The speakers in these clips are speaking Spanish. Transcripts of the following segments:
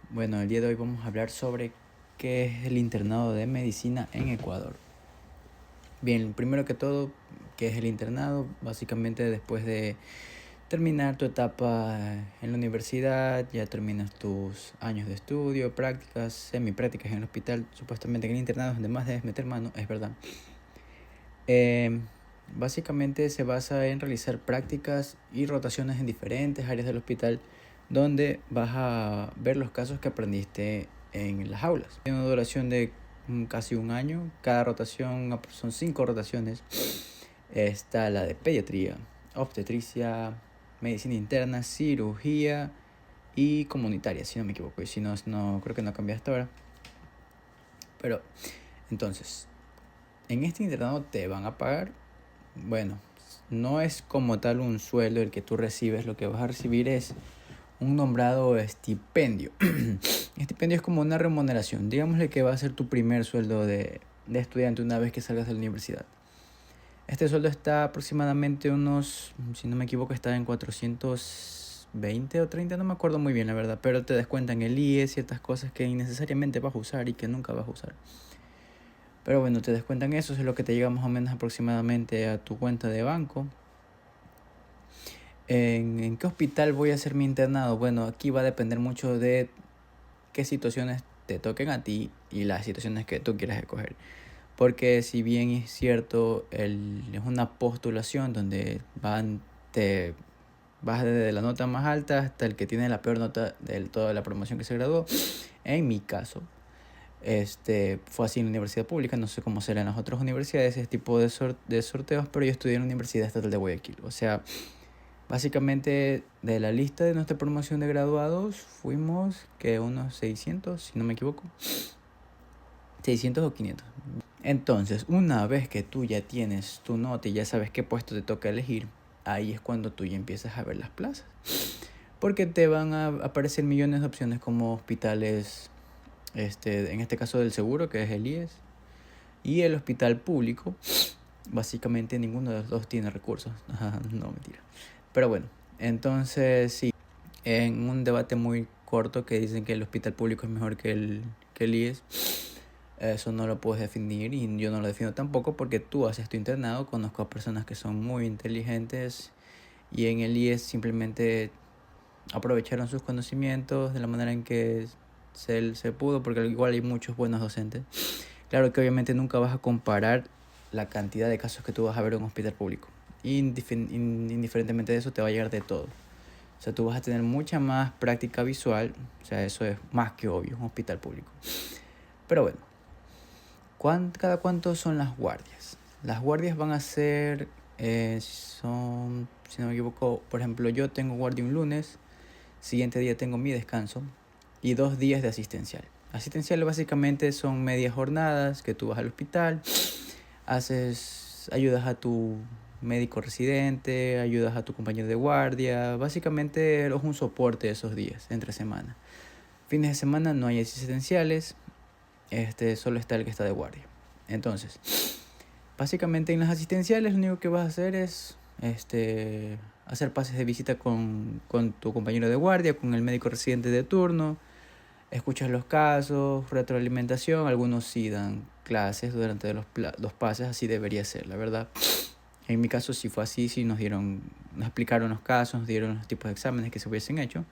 Bueno, el día de hoy vamos a hablar sobre qué es el internado de medicina en Ecuador. Bien, primero que todo, ¿qué es el internado? Básicamente después de terminar tu etapa en la universidad, ya terminas tus años de estudio, prácticas, semiprácticas en el hospital. Supuestamente en el internado es donde más debes meter mano, es verdad. Eh, Básicamente se basa en realizar prácticas y rotaciones en diferentes áreas del hospital donde vas a ver los casos que aprendiste en las aulas. Tiene una duración de casi un año. Cada rotación son 5 rotaciones. Está la de pediatría, obstetricia, medicina interna, cirugía y comunitaria, si no me equivoco. Y si no, creo que no cambia hasta ahora. Pero entonces, en este internado te van a pagar. Bueno, no es como tal un sueldo el que tú recibes. Lo que vas a recibir es un nombrado estipendio. Estipendio es como una remuneración. Digámosle que va a ser tu primer sueldo de estudiante una vez que salgas de la universidad. Este sueldo está aproximadamente unos, si no me equivoco, está en 420 o 30, no me acuerdo muy bien la verdad, pero te descuentan el IE, ciertas cosas que innecesariamente vas a usar y que nunca vas a usar. Pero bueno, te descuentan eso, es lo que te llega más o menos aproximadamente a tu cuenta de banco. ¿En qué hospital voy a hacer mi internado? Bueno, aquí va a depender mucho de qué situaciones te toquen a ti y las situaciones que tú quieras escoger. Porque si bien es cierto, es una postulación donde te vas desde la nota más alta hasta el que tiene la peor nota de toda la promoción que se graduó. En mi caso, fue así en la universidad pública. No sé cómo será en las otras universidades ese tipo de sorteos, pero yo estudié en la Universidad Estatal de Guayaquil. O sea, básicamente de la lista de nuestra promoción de graduados fuimos que unos 600, si no me equivoco. 600 o 500. Entonces, una vez que tú ya tienes tu nota y ya sabes qué puesto te toca elegir, ahí es cuando tú ya empiezas a ver las plazas. Porque te van a aparecer millones de opciones como hospitales, en este caso del seguro, que es el IES, y el hospital público. Básicamente ninguno de los dos tiene recursos. No, mentira. Pero bueno, entonces sí, en un debate muy corto que dicen que el hospital público es mejor que el IES. Eso no lo puedes definir y yo no lo defino tampoco porque tú haces tu internado. Conozco a personas que son muy inteligentes y en el IES simplemente aprovecharon sus conocimientos de la manera en que se pudo, porque igual hay muchos buenos docentes. Claro que obviamente nunca vas a comparar la cantidad de casos que tú vas a ver en un hospital público. Indiferentemente de eso, te va a llegar de todo. O sea, tú vas a tener mucha más práctica visual. O sea, eso es más que obvio, un hospital público. Pero bueno, ¿cada cuánto son las guardias? Las guardias van a ser, son, si no me equivoco, por ejemplo, yo tengo guardia un lunes, siguiente día tengo mi descanso y 2 días de asistencial. Asistencial básicamente son medias jornadas que tú vas al hospital, ayudas a tu médico residente, ayudas a tu compañero de guardia, básicamente es un soporte esos días, entre semana. Fines de semana no hay asistenciales, solo está el que está de guardia. Entonces, básicamente en las asistenciales lo único que vas a hacer es hacer pases de visita con tu compañero de guardia, con el médico residente de turno, escuchas los casos, retroalimentación. Algunos sí dan clases durante los pases, así debería ser, la verdad. En mi caso sí fue así, sí nos explicaron los casos, nos dieron los tipos de exámenes que se hubiesen hecho.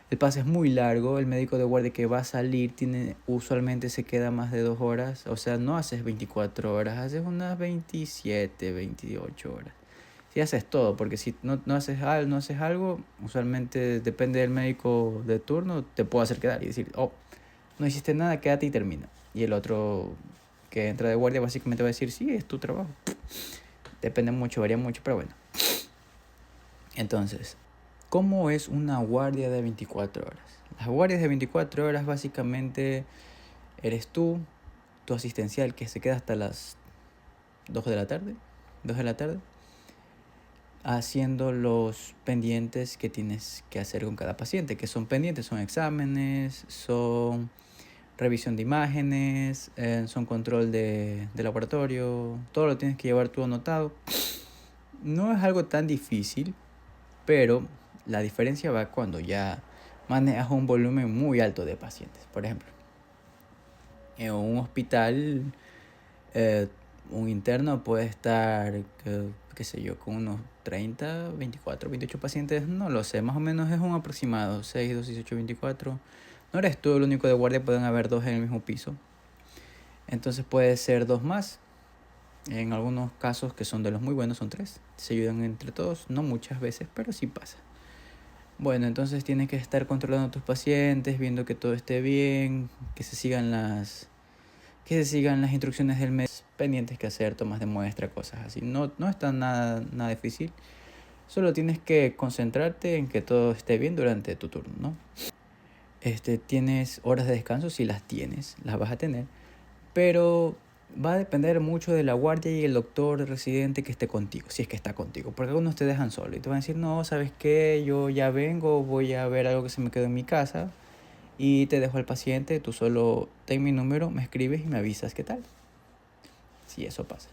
El pase es muy largo, el médico de guardia que va a salir usualmente se queda más de 2 horas, o sea, no haces 24 horas, haces unas 27, 28 horas. Si haces todo, porque si no haces algo, usualmente depende del médico de turno, te puede hacer quedar y decir, oh, no hiciste nada, quédate y termina. Y el otro que entra de guardia básicamente va a decir, sí, es tu trabajo. Depende mucho, varía mucho, pero bueno. Entonces, ¿cómo es una guardia de 24 horas? Las guardias de 24 horas básicamente eres tú, tu asistencial que se queda hasta las 2 de la tarde, 2 de la tarde, haciendo los pendientes que tienes que hacer con cada paciente, que son pendientes, son exámenes, son revisión de imágenes, son control de laboratorio, todo lo tienes que llevar tú anotado. No es algo tan difícil, pero la diferencia va cuando ya manejas un volumen muy alto de pacientes. Por ejemplo, en un hospital, eh, un interno puede estar, qué sé yo, con unos 30, 24, 28 pacientes, no lo sé, más o menos es un aproximado, 6, 2, 18, 24. No eres tú el único de guardia, pueden haber dos en el mismo piso. Entonces puede ser dos más. En algunos casos que son de los muy buenos son tres. Se ayudan entre todos, no muchas veces, pero sí pasa. Bueno, entonces tienes que estar controlando a tus pacientes, viendo que todo esté bien, que se sigan las instrucciones del médico, pendientes que hacer, tomas de muestra, cosas así. No está nada difícil. Solo tienes que concentrarte en que todo esté bien durante tu turno, ¿no? Tienes horas de descanso, si las tienes, las vas a tener, pero va a depender mucho de la guardia y el doctor residente que esté contigo, si es que está contigo, porque algunos te dejan solo y te van a decir, no, ¿sabes qué? Yo ya vengo, voy a ver algo que se me quedó en mi casa y te dejo al paciente, tú solo ten mi número, me escribes y me avisas qué tal. Sí, eso pasa.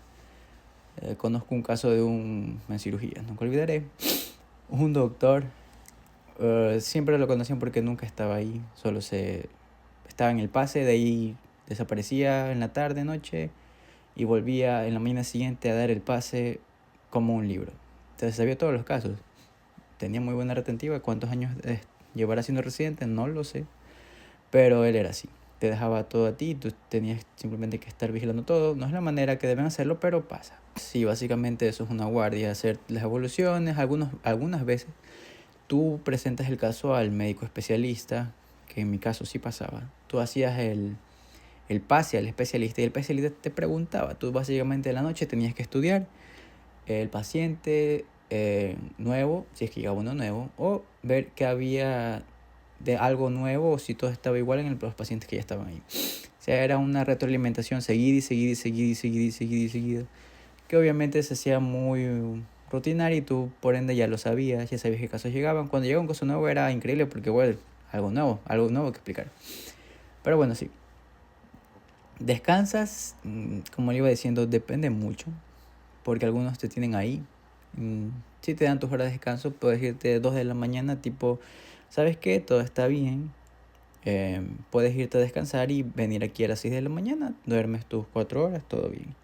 Conozco un caso en cirugía, nunca olvidaré, un doctor, siempre lo conocían porque nunca estaba ahí, estaba en el pase, de ahí desaparecía en la tarde, noche, y volvía en la mañana siguiente a dar el pase como un libro. Entonces sabía todos los casos. Tenía muy buena retentiva. ¿Cuántos años llevará siendo residente? No lo sé. Pero él era así. Te dejaba todo a ti y tú tenías simplemente que estar vigilando todo. No es la manera que deben hacerlo, pero pasa. Sí, básicamente eso es una guardia, hacer las evoluciones. Algunas veces tú presentas el caso al médico especialista, que en mi caso sí pasaba. Tú hacías el pase al especialista y el especialista te preguntaba. Tú básicamente en la noche tenías que estudiar el paciente nuevo, si es que llegaba uno nuevo, o ver qué había de algo nuevo o si todo estaba igual en los pacientes que ya estaban ahí. O sea, era una retroalimentación seguida y seguida y seguida y seguida y seguida y seguida, que obviamente se hacía muy rutinaria y tú por ende ya lo sabías, ya sabías qué casos llegaban. Cuando llegaba un caso nuevo era increíble porque, bueno, algo nuevo que explicar. Pero bueno, sí. Descansas, como le iba diciendo, depende mucho, porque algunos te tienen ahí. Si te dan tus horas de descanso, puedes irte 2 de la mañana, tipo, ¿sabes qué? Todo está bien. Puedes irte a descansar y venir aquí a las 6 de la mañana, duermes tus 4 horas, todo bien.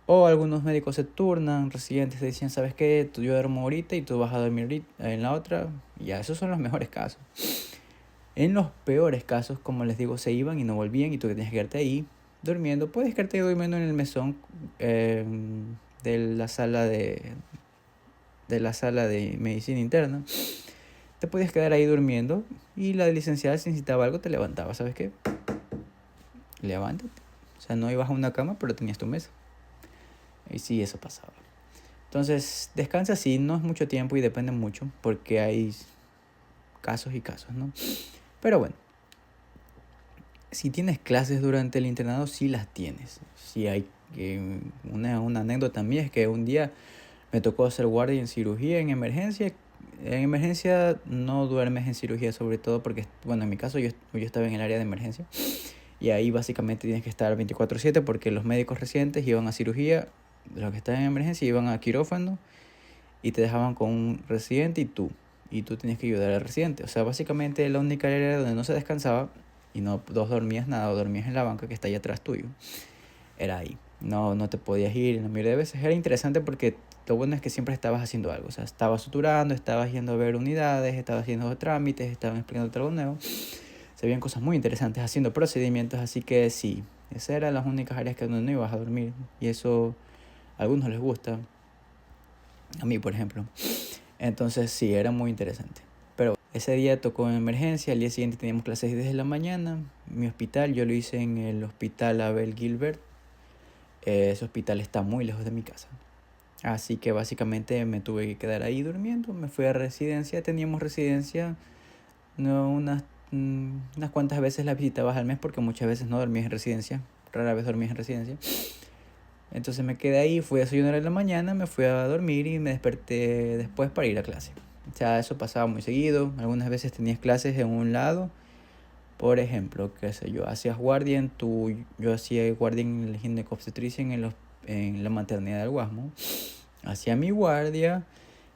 O algunos médicos se turnan, residentes te dicen, ¿sabes qué? Yo duermo ahorita y tú vas a dormir en la otra. Y ya, esos son los mejores casos. En los peores casos, como les digo, se iban y no volvían y tú tenías que quedarte ahí durmiendo. Puedes quedarte durmiendo en el mesón de la sala de medicina interna. Te podías quedar ahí durmiendo y la licenciada, si necesitaba algo, te levantaba. ¿Sabes qué? Levántate. O sea, no ibas a una cama, pero tenías tu mesa. Y sí, eso pasaba. Entonces, descansa sí, no es mucho tiempo y depende mucho porque hay casos y casos, ¿no? Pero bueno, si tienes clases durante el internado, sí las tienes. Sí hay una anécdota mía es que un día me tocó hacer guardia en cirugía, en emergencia. En emergencia no duermes en cirugía, sobre todo porque, bueno, en mi caso yo estaba en el área de emergencia. Y ahí básicamente tienes que estar 24/7 porque los médicos residentes iban a cirugía, los que estaban en emergencia iban a quirófano y te dejaban con un residente y tú tenías que ayudar al residente. O sea, básicamente la única área donde no se descansaba y no dormías nada o dormías en la banca que está ahí atrás tuyo, era ahí. No te podías ir en la mayoría de veces. Era interesante porque lo bueno es que siempre estabas haciendo algo. O sea, estabas suturando, estabas yendo a ver unidades, estabas haciendo trámites, estabas explicando algo nuevo. Se veían cosas muy interesantes haciendo procedimientos, así que sí, esas eran las únicas áreas que donde no ibas a dormir. Y eso a algunos les gusta, a mí por ejemplo. Entonces sí, era muy interesante. Pero ese día tocó en emergencia, al día siguiente teníamos clases 10 de la mañana. Mi hospital, yo lo hice en el hospital Abel Gilbert. Ese hospital está muy lejos de mi casa. Así que básicamente me tuve que quedar ahí durmiendo. Me fui a residencia, teníamos residencia, no, unas cuantas veces la visitabas al mes porque muchas veces no dormías en residencia, rara vez dormías en residencia. Entonces me quedé ahí, fui a desayunar en la mañana, me fui a dormir y me desperté después para ir a clase. O sea, eso pasaba muy seguido. Algunas veces tenías clases en un lado. Por ejemplo, qué sé yo, yo hacía guardia en el ginecobstetricia en la maternidad del Guasmo. Hacía mi guardia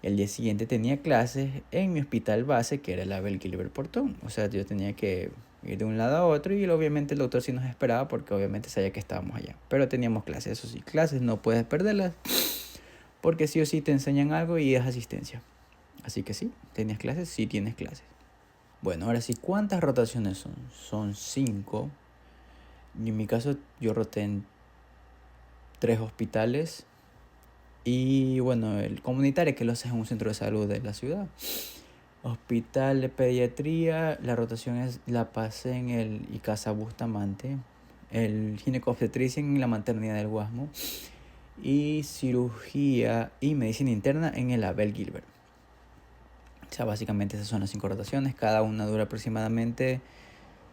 El día siguiente tenía clases en mi hospital base, que era el Abel Gilbert Portón. O sea, yo tenía que ir de un lado a otro y obviamente el doctor sí nos esperaba porque obviamente sabía que estábamos allá. Pero teníamos clases, eso sí, clases no puedes perderlas porque sí o sí te enseñan algo y es asistencia. Así que sí, ¿tenías clases? Sí tienes clases. Bueno, ahora sí, ¿cuántas rotaciones son? Son 5. Y en mi caso yo roté en 3 hospitales. Y bueno, el comunitario que lo hace en un centro de salud de la ciudad. Hospital de pediatría, la rotación la pasé en el Icasa Bustamante. El ginecobstetricia en la maternidad del Guasmo. Y cirugía y medicina interna en el Abel Gilbert. O sea, básicamente esas son las 5 rotaciones. Cada una dura aproximadamente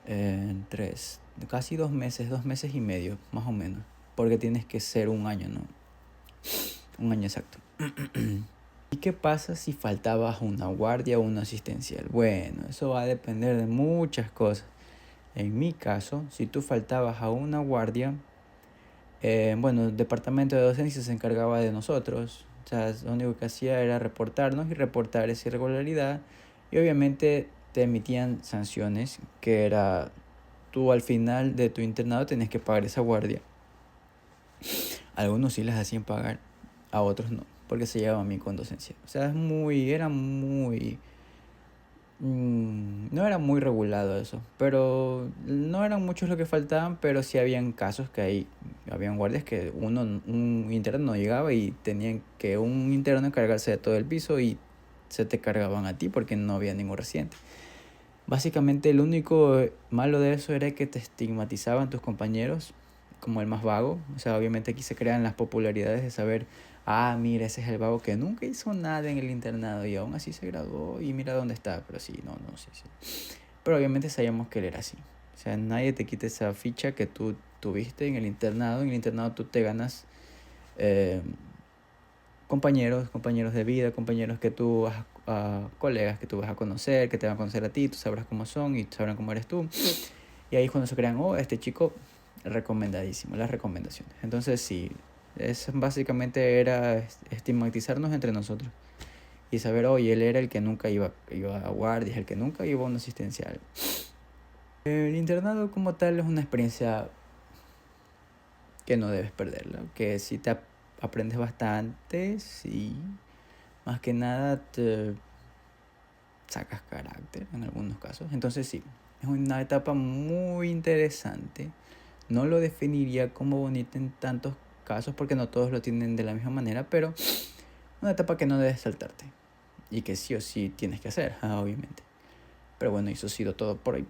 3, casi 2 meses, 2 meses y medio, más o menos. Porque tienes que ser un año, ¿no? Un año exacto. ¿Y qué pasa si faltabas una guardia o una asistencial? Bueno, eso va a depender de muchas cosas. En mi caso, si tú faltabas a una guardia, bueno, el departamento de docencia se encargaba de nosotros. O sea, lo único que hacía era reportarnos y reportar esa irregularidad. Y obviamente te emitían sanciones, que era tú al final de tu internado tenías que pagar esa guardia. Algunos sí las hacían pagar, a otros no, porque se llevaban bien con docencia. O sea, no era muy regulado eso, pero no eran muchos los que faltaban, pero sí habían casos que habían guardias que un interno no llegaba y tenían que un interno encargarse de todo el piso y se te cargaban a ti porque no había ningún residente. Básicamente el único malo de eso era que te estigmatizaban tus compañeros como el más vago. O sea, obviamente aquí se crean las popularidades de saber, mira, ese es el vago que nunca hizo nada en el internado y aún así se graduó y mira dónde está. Pero sí, no, sí. Pero obviamente sabíamos que él era así. O sea, nadie te quita esa ficha que tú tuviste en el internado. En el internado tú te ganas eh, compañeros de vida, compañeros que tú vas colegas que tú vas a conocer, que te van a conocer a ti, tú sabrás cómo son y sabrán cómo eres tú. Y ahí es cuando se crean, este chico recomendadísimo, las recomendaciones. Entonces sí, básicamente era estigmatizarnos entre nosotros y saber, oye, él era el que nunca iba a guardias, el que nunca iba a una asistencial. El internado como tal es una experiencia que no debes perderla, que si te aprendes bastante, sí, más que nada te sacas carácter en algunos casos. Entonces sí, es una etapa muy interesante. No lo definiría como bonita en tantos casos porque no todos lo tienen de la misma manera, pero una etapa que no debes saltarte y que sí o sí tienes que hacer, obviamente. Pero bueno, eso ha sido todo por hoy.